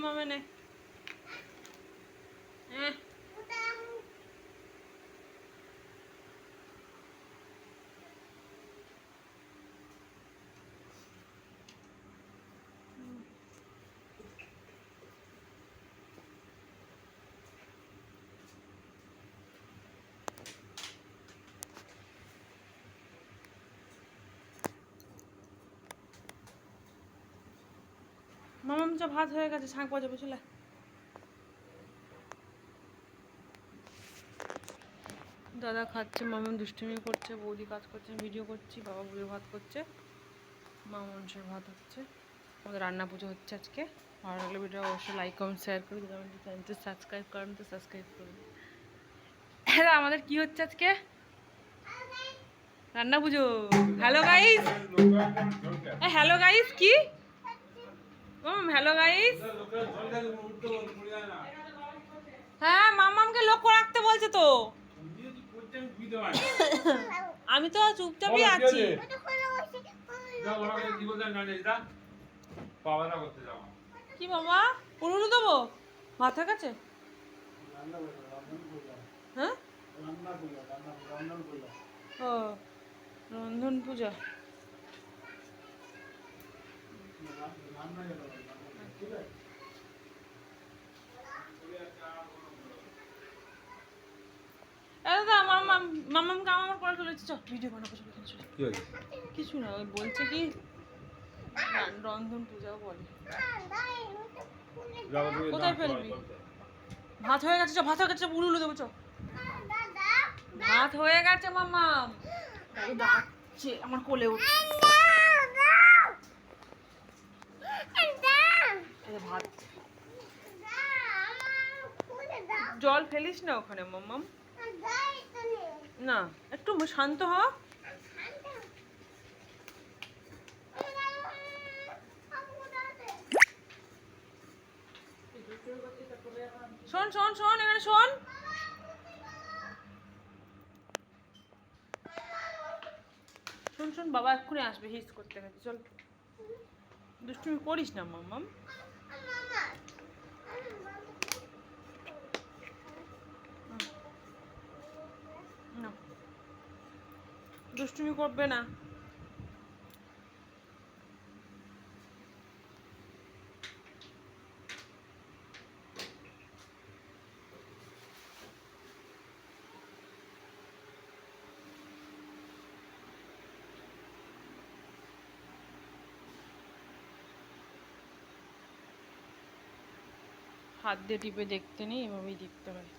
Mama ne? মামাম যা ভাত হয়ে গেছে, শাঁখ বাজাবো চলে। দাদা খাচ্ছে, মামাম দুষ্টুমি করছে, বৌদি কাজ করছে, ভিডিও করছি, বাবা বুড়ো ভাত করছে, মা মানুষের ভাত হচ্ছে, আমাদের রান্না পুজো হচ্ছে আজকে। ভালো লাগলে ভিডিও অবশ্যই লাইক কমেন্ট শেয়ার করে যদি আমাদের চ্যানেলটি সাবস্ক্রাইব করেন তো সাবস্ক্রাইব করুন। হ্যাঁ, আমাদের কি হচ্ছে আজকে? রান্না পুজো। হ্যালো গাইস, হ্যালো গাইস, কি হ্যালো গাইস? হ্যাঁ, মামামকে লক্ষ্য রাখতে বলছে তো। আমি তো চুপচাপই আছি। কি বাবা, পুরুলু দেবো মাথার কাছে? হ্যাঁ, ও রন্ধন পূজা। দাদা মামামকে আমার করে চলেছে, চল ভিডিও বানাবো চলে। কিছু না, ওই বলছে কি রন্ধন পূজাও বলে। কোথায় ফেলবি? ভাত হয়ে গেছে, ভাত হয়ে গেছে, উলুলু দেবো চ। ভাত হয়ে গেছে মামাম, ডাকছে আমার কোলে উঠছে। ভাত, জল ফেলিস না ওখানে মামাম। না, একটু শান্ত হ। শোন শোন শোন, এখানে শোন। শোন শোন, বাবা এক্ষুনি আসবে, হিস করতে গেছে। চল, দুষ্টুমি করিস না মামাম। দুষ্টুমি করবে না। হাত দিয়ে টিপে দেখতে নেই, এভাবেই দেখতে হয়।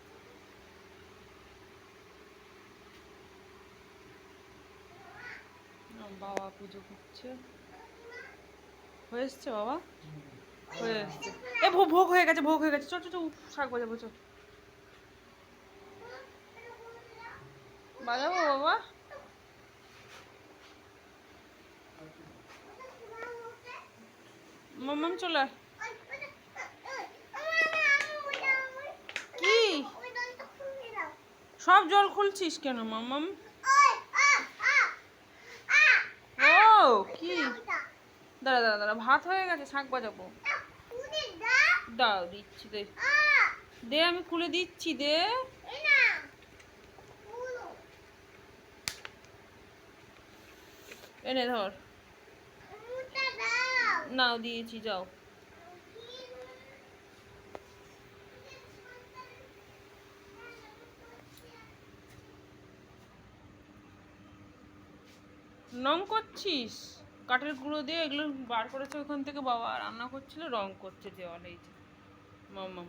বাবা পুজো করছে, হয়ে এসছে বাবা, হয়ে এসছে। এ ভোগ হয়ে গেছে, ভোগ হয়ে গেছে। চল চল চল, শাক বাজাবো চল। বাজাবো বাবা। মামাম চলে। কি সব জল খুলছিস কেন মামাম? ও কি, দাঁড়া দাঁড়া দাঁড়া, ভাত হয়ে গেছে, শাক বাজাবো। দাও, দিচ্ছি, দে দে, আমি খুলে দিচ্ছি, দে। এনে ধর, নাও দিয়েছি, যাও। রং করছিস? কাঠের গুঁড়ো দিয়ে এগুলো বার করেছে ওখান থেকে, বাবা রান্না করছিল, রং করছে দেওয়ালে। এই যে মামাম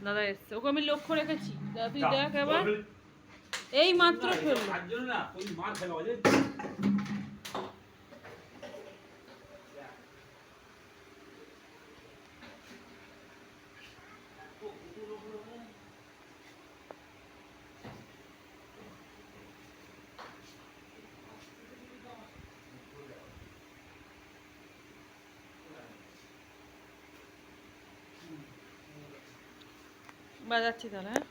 দাদা এসছে, ওকে আমি লক্ষ্য রেখেছি। দাদা তুই দেখ এবার, এই মাত্র ফেললো। বাজাচ্ছি তাহলে, হ্যাঁ।